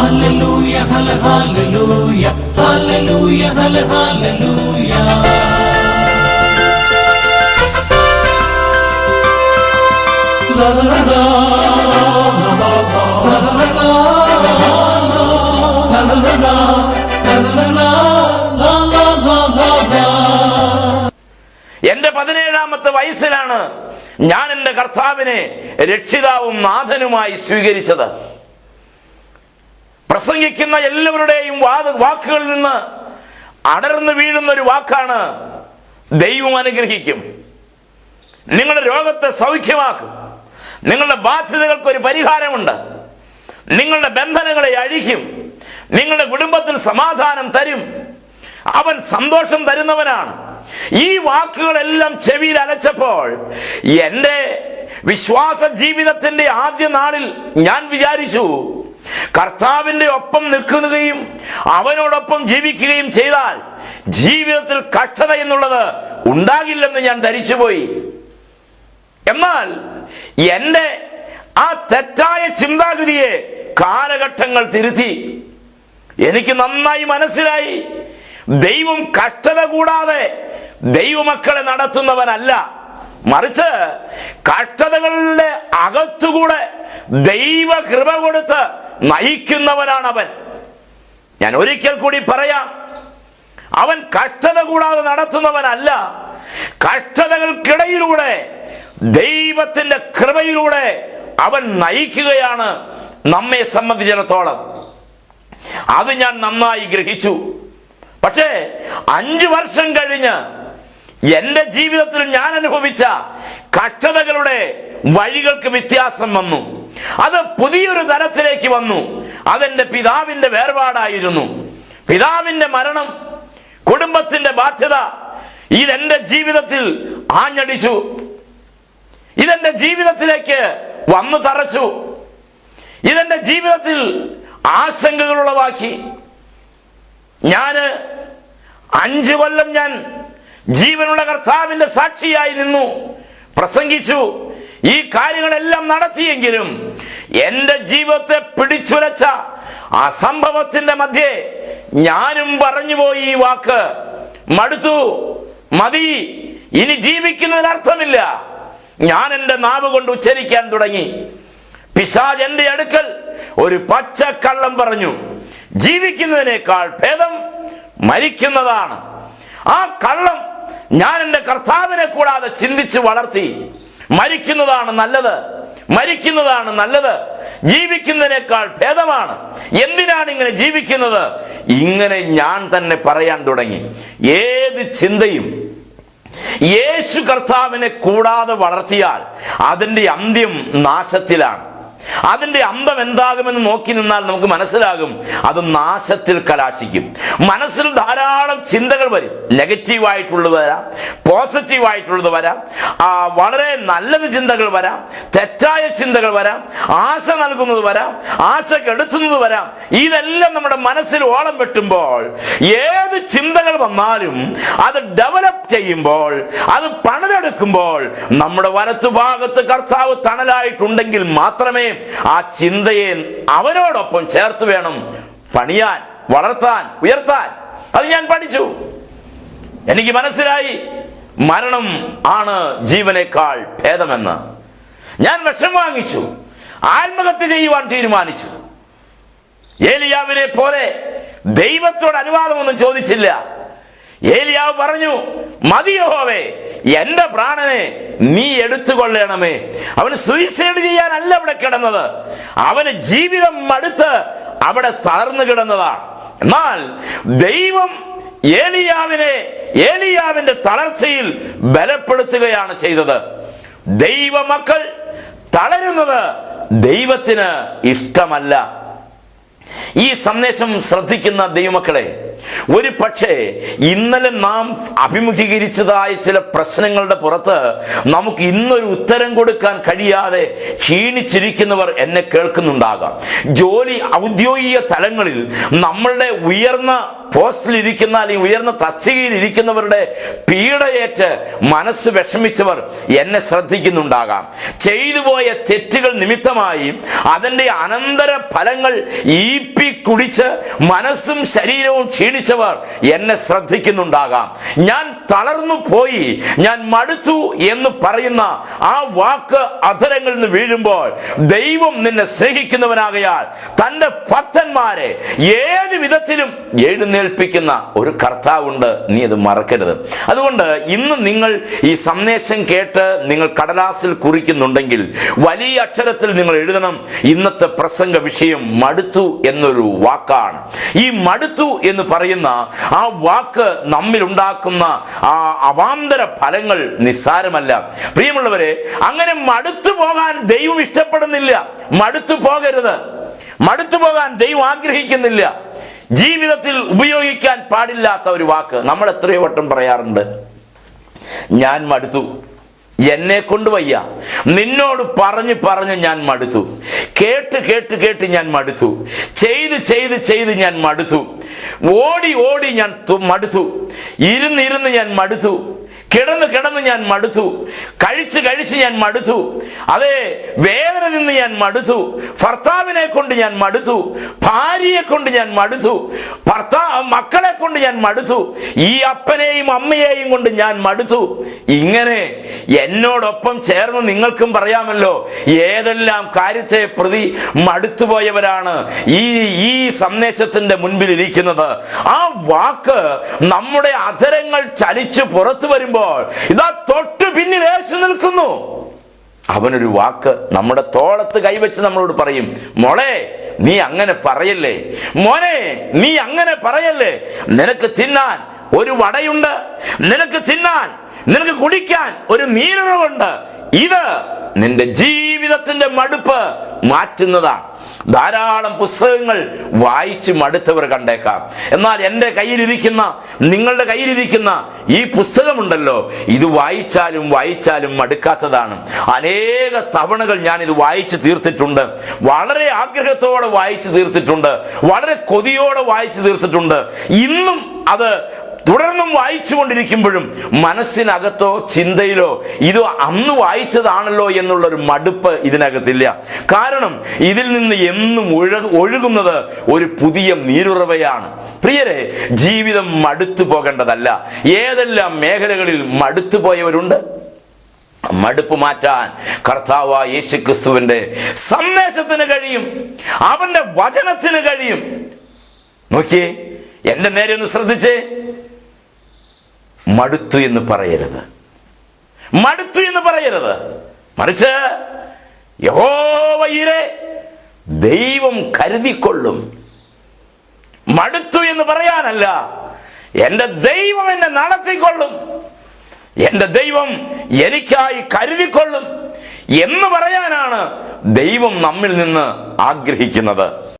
Hallelujah, hallelujah, hallelujah, hallelujah. La la la la, la la la la, la la la la, la la la la. എന്റെ 17ാമത്തെ വയസ്സിലാണ് ഞാൻ എന്റെ കർത്താവിനെ രക്ഷിതാവും നാഥനുമായി സ്വീകരിച്ചത്. പ്രസംഗിക്കുന്ന എല്ലാവരുടെയും വാക്കുകളിൽ നിന്ന് അടർന്നു വീഴുന്ന ഒരു വാക്കാണ്, ദൈവം അനുഗ്രഹിക്കും, നിങ്ങളുടെ രോഗത്തെ സൗഖ്യമാക്കും, നിങ്ങളുടെ ബാധ്യതകൾക്ക് ഒരു പരിഹാരമുണ്ട്, നിങ്ങളുടെ ബന്ധനങ്ങളെ അഴിക്കും, നിങ്ങളുടെ കുടുംബത്തിൽ സമാധാനം തരും, അവൻ സന്തോഷം തരുന്നവനാണ്. ഈ വാക്കുകളെല്ലാം ചെവിയിൽ അലച്ചപ്പോൾ എൻ്റെ വിശ്വാസ ജീവിതത്തിന്റെ ആദ്യ നാളിൽ ഞാൻ വിചാരിച്ചു, കർത്താവിന്റെ ഒപ്പം നിൽക്കുകയും അവനോടൊപ്പം ജീവിക്കുകയും ചെയ്താൽ ജീവിതത്തിൽ കഷ്ടത എന്നുള്ളത് ഉണ്ടാകില്ലെന്ന് ഞാൻ ധരിച്ചുപോയി. എന്നാൽ എൻ്റെ ആ തെറ്റായ ചിന്താഗതിയെ കാലഘട്ടങ്ങൾ തിരുത്തി. എനിക്ക് നന്നായി മനസ്സിലായി, ദൈവം കഷ്ടത കൂടാതെ ദൈവമക്കളെ നടത്തുന്നവനല്ല, മറിച്ച് കഷ്ടതകളുടെ അകത്തുകൂടെ ദൈവ കൃപ കൊടുത്ത് നയിക്കുന്നവനാണ് അവൻ. ഞാൻ ഒരിക്കൽ കൂടി പറയാം, അവൻ കഷ്ടത കൂടാതെ നടത്തുന്നവനല്ല, കഷ്ടതകൾക്കിടയിലൂടെ ദൈവത്തിന്റെ കൃപയിലൂടെ അവൻ നയിക്കുകയാണ് നമ്മെ സംബന്ധിച്ചിടത്തോളം. അത് ഞാൻ നന്നായി ഗ്രഹിച്ചു. പക്ഷേ 5 വർഷം കഴിഞ്ഞ് എന്റെ ജീവിതത്തിൽ ഞാൻ അനുഭവിച്ച കഷ്ടതകളുടെ വഴികൾക്ക് വ്യത്യാസം വന്നു. അത് പുതിയൊരു തലത്തിലേക്ക് വന്നു. അതെന്റെ പിതാവിന്റെ വേർപാടായിരുന്നു. പിതാവിന്റെ മരണം, കുടുംബത്തിന്റെ ബാധ്യത, ഇതെന്റെ ജീവിതത്തിൽ ആഞ്ഞടിച്ചു. ഇതെന്റെ ജീവിതത്തിലേക്ക് വന്നു തറച്ചു. ഇതെന്റെ ജീവിതത്തിൽ ആശങ്കകൾ ഉളവാക്കി. 5 കൊല്ലം ഞാൻ ജീവനുള്ള കർത്താവിന്റെ സാക്ഷിയായി നിന്നു, പ്രസംഗിച്ചു, ഈ കാര്യങ്ങളെല്ലാം നടത്തിയെങ്കിലും എന്റെ ജീവിതത്തെ പിടിച്ചുലച്ച ആ സംഭവത്തിന്റെ മധ്യേ ഞാനും പറഞ്ഞുപോയി ഈ വാക്ക്, മടുത്തു, മതി, ഇനി ജീവിക്കുന്നതിന് അർത്ഥമില്ല. ഞാൻ എന്റെ നാവ് കൊണ്ട് ഉച്ചരിക്കാൻ തുടങ്ങി. പിശാച് എന്റെ അടുക്കൽ ഒരു പച്ചക്കള്ളം പറഞ്ഞു, ജീവിക്കുന്നതിനേക്കാൾ ഭേദം മരിക്കുന്നതാണ്. ആ കള്ളം ഞാൻ എന്റെ കർത്താവിനെ കൂടാതെ ചിന്തിച്ച് വളർത്തി. മരിക്കുന്നതാണ് നല്ലത്, മരിക്കുന്നതാണ് നല്ലത്, ജീവിക്കുന്നതിനേക്കാൾ ഭേദമാണ്. എന്തിനാണ് ഇങ്ങനെ ജീവിക്കുന്നത്? ഇങ്ങനെ ഞാൻ തന്നെ പറയാൻ തുടങ്ങി. ഏത് ചിന്തയും യേശു കർത്താവിനെ കൂടാതെ വളർത്തിയാൽ അതിന്റെ അന്ത്യം നാശത്തിലാണ്. അതിന്റെ അന്തം എന്താകുമെന്ന് നോക്കി നിന്നാൽ നമുക്ക് മനസ്സിലാകും, അത് നാശത്തിൽ കലാശിക്കും. മനസ്സിൽ ധാരാളം ചിന്തകൾ വരും. നെഗറ്റീവായിട്ടുള്ളത് വരാം, പോസിറ്റീവായിട്ടുള്ളത് വരാം, വളരെ നല്ലത് ചിന്തകൾ വരാം, തെറ്റായ ചിന്തകൾ വരാം, ആശ നൽകുന്നത് വരാം, ആശ കെടുത്തുന്നത് വരാം. ഇതെല്ലാം നമ്മുടെ മനസ്സിൽ ഓളം വെട്ടുമ്പോൾ, ഏത് ചിന്തകൾ വന്നാലും അത് ഡെവലപ്പ് ചെയ്യുമ്പോൾ, അത് പണിതെടുക്കുമ്പോൾ, നമ്മുടെ വലത്തുഭാഗത്ത് കർത്താവ് തണലായിട്ടുണ്ടെങ്കിൽ മാത്രമേ ആ ചിന്തയെ അവനോടൊപ്പം ചേർത്ത് വേണം പണിയാൻ, വളർത്താൻ, ഉയർത്താൻ. അത് ഞാൻ പഠിച്ചു. എനിക്ക് മനസ്സിലായി, മരണം ആണ് ജീവനേക്കാൾ ഭേദമെന്ന്. ഞാൻ വിഷം വാങ്ങിച്ചു, ആത്മഹത്യ ചെയ്യുവാൻ തീരുമാനിച്ചു. ഏലിയാവിനെ പോലെ ദൈവത്തോട് അനുവാദമൊന്നും ചോദിച്ചില്ല. ഏലിയാവ് പറഞ്ഞു, മതി യഹോവേ, എന്റെ പ്രാണനെ നീ എടുത്തുകൊള്ളണമേ. അവന് സൂയിസൈഡ് ചെയ്യാനല്ല അവിടെ കിടന്നത്, അവന് ജീവിതം മടുത്ത് അവിടെ തളർന്നു കിടന്നതാണ്. എന്നാൽ ദൈവം ഏലിയാവിന്റെ തളർച്ചയിൽ ബലപ്പെടുത്തുകയാണ് ചെയ്തത്. ദൈവമക്കൾ തളരുന്നത് ദൈവത്തിന് ഇഷ്ടമല്ല. ഈ സന്ദേശം ശ്രദ്ധിക്കുന്ന ദൈവമക്കളെ, ഒരു പക്ഷേ ഇന്നലെ നാം അഭിമുഖീകരിച്ചതായ ചില പ്രശ്നങ്ങളുടെ പുറത്ത് നമുക്ക് ഇന്നൊരു ഉത്തരം കൊടുക്കാൻ കഴിയാതെ ക്ഷീണിച്ചിരിക്കുന്നവർ എന്നെ കേൾക്കുന്നുണ്ടാകാം. ജോലി, ഔദ്യോഗിക തലങ്ങളിൽ നമ്മളുടെ ഉയർന്ന പോസ്റ്റിലിരിക്കുന്ന അല്ലെങ്കിൽ ഉയർന്ന തസ്തികയിൽ ഇരിക്കുന്നവരുടെ പീഡയേറ്റ് മനസ്സ് വിഷമിച്ചവർ എന്നെ ശ്രദ്ധിക്കുന്നുണ്ടാകാം. ചെയ്തുപോയ തെറ്റുകൾ നിമിത്തമായി അതിൻ്റെ അനന്തര ഫലങ്ങൾ കുടിച്ച് മനസ്സും ശരീരവും ക്ഷീണിച്ചവർ എന്നെ ശ്രദ്ധിക്കുന്നുണ്ടാകാം. ഞാൻ തളർന്നു പോയി, ഞാൻ മടുത്തു എന്ന് പറയുന്ന ആ വാക്ക് അധരങ്ങളിൽ നിന്ന് വീഴുമ്പോൾ ദൈവം നിന്നെ സ്നേഹിക്കുന്നവനാകയാൽ തന്റെ ഭക്തന്മാരെ ഏത് വിധത്തിലും എഴുന്നേൽപ്പിക്കുന്ന ഒരു കർത്താവുണ്ട്. നീ അത് മറക്കരുത്. അതുകൊണ്ട് ഇന്ന് നിങ്ങൾ ഈ സന്ദേശം കേട്ട് നിങ്ങൾ കടലാസിൽ കുറിക്കുന്നുണ്ടെങ്കിൽ വലിയ അക്ഷരത്തിൽ നിങ്ങൾ എഴുതണം. ഇന്നത്തെ പ്രസംഗ വിഷയം മടുത്തു എന്നൊരു വാക്കാണ്. ഈ മടുത്തു എന്ന് പറയുന്ന ആ വാക്ക് നമ്മിൽ ഉണ്ടാക്കുന്ന ആ അവാന്തര ഫലങ്ങൾ നിസ്സാരമല്ല. പ്രിയമുള്ളവരെ, അങ്ങനെ മടുത്തു പോകാൻ ദൈവം ഇഷ്ടപ്പെടുന്നില്ല. മടുത്തു പോകരുത്. മടുത്തു പോകാൻ ദൈവം ആഗ്രഹിക്കുന്നില്ല. ജീവിതത്തിൽ ഉപയോഗിക്കാൻ പാടില്ലാത്ത ഒരു വാക്ക് നമ്മൾ എത്രയോ വട്ടം പറയാറുണ്ട്. ഞാൻ മടുത്തു, എന്നെ കൊണ്ട് വയ്യ, നിന്നോട് പറഞ്ഞ് പറഞ്ഞ് ഞാൻ മടുത്തു, കേട്ട് കേട്ട് കേട്ട് ഞാൻ മടുത്തു, ചെയ്ത് ചെയ്ത് ചെയ്ത് ഞാൻ മടുത്തു, ഓടി ഓടി ഞാൻ മടുത്തു, ഇരുന്ന് ഞാൻ മടുത്തു, കിടന്ന് കിടന്ന് ഞാൻ മടുത്തു, കഴിച്ച് കഴിച്ച് ഞാൻ മടുത്തു, അതെ വേദന നിന്ന് ഞാൻ മടുത്തു, ഭർത്താവിനെ കൊണ്ട് ഞാൻ മടുത്തു, ഭാര്യയെ കൊണ്ട് ഞാൻ മടുത്തു, മക്കളെ കൊണ്ട് ഞാൻ മടുത്തു, ഈ അപ്പനെയും അമ്മയെയും കൊണ്ട് ഞാൻ മടുത്തു. ഇങ്ങനെ എന്നോടൊപ്പം ചേർന്ന് നിങ്ങൾക്കും പറയാമല്ലോ ഏതെല്ലാം കാര്യത്തെ പ്രതി മടുത്തുപോയവരാണ് ഈ സന്ദേശത്തിന്റെ മുൻപിൽ ഇരിക്കുന്നത്. ആ വാക്ക് നമ്മുടെ അധരങ്ങൾ ചലിച്ച് പുറത്തു വരുമ്പോൾ ഇതാ തൊട്ട് പിന്നിൽ യേശു നിൽക്കുന്നു. അവനൊരു വാക്ക് നമ്മുടെ തോളത്ത് കൈവച്ച് നമ്മളോട് പറയും, മോളെ നീ അങ്ങനെ പറയല്ലേ, മോനെ നീ അങ്ങനെ പറയല്ലേ, നിനക്ക് തിന്നാൻ ഒരു വടയുണ്ട്, നിനക്ക് തിന്നാൻ നിനക്ക് കുടിക്കാൻ ഒരു നീരുറവുണ്ട്, ഇത് നിന്റെ ജീവിതത്തിന്റെ മടുപ്പ് മാറ്റുന്നതാണ്. ധാരാളം പുസ്തകങ്ങൾ വായിച്ച് മടുത്തവർ കണ്ടേക്കാം. എന്നാൽ എൻ്റെ കയ്യിലിരിക്കുന്ന, നിങ്ങളുടെ കയ്യിലിരിക്കുന്ന ഈ പുസ്തകമുണ്ടല്ലോ, ഇത് വായിച്ചാലും വായിച്ചാലും മടുക്കാത്തതാണ്. അനേക തവണകൾ ഞാൻ ഇത് വായിച്ച് തീർത്തിട്ടുണ്ട്. വളരെ ആഗ്രഹത്തോടെ വായിച്ച് തീർത്തിട്ടുണ്ട്. വളരെ കൊതിയോടെ വായിച്ച് തീർത്തിട്ടുണ്ട്. ഇന്നും അത് തുടർന്നും വായിച്ചു കൊണ്ടിരിക്കുമ്പോഴും മനസ്സിനകത്തോ ചിന്തയിലോ ഇത് അന്ന് വായിച്ചതാണല്ലോ എന്നുള്ളൊരു മടുപ്പ് ഇതിനകത്തില്ല. കാരണം ഇതിൽ നിന്ന് എന്നും ഒഴുകുന്നത് ഒരു പുതിയ നീരുറവയാണ്. പ്രിയരെ, ജീവിതം മടുത്തു പോകേണ്ടതല്ല. ഏതെല്ലാം മേഖലകളിൽ മടുത്തു പോയവരുണ്ട്? മടുപ്പ് മാറ്റാൻ കർത്താവായ യേശുക്രിസ്തുവിന്റെ സന്ദേശത്തിന് കഴിയും, അവന്റെ വചനത്തിന് കഴിയും. നോക്കിയേ, എന്റെ നേരെ ഒന്ന് ശ്രദ്ധിച്ചേ. മടുത്തു എന്ന് പറയരുത്, മടുത്തു എന്ന് പറയരുത്. മറിച്ച് യഹോവ ഇരേ, ദൈവം കരുതിക്കൊള്ളും. മടുത്തു എന്ന് പറയാനല്ല, എന്റെ ദൈവം എന്നെ നടത്തിക്കൊള്ളും, എന്റെ ദൈവം എനിക്കായി കരുതിക്കൊള്ളും എന്ന് പറയാനാണ് ദൈവം നമ്മിൽ നിന്ന് ആഗ്രഹിക്കുന്നത്.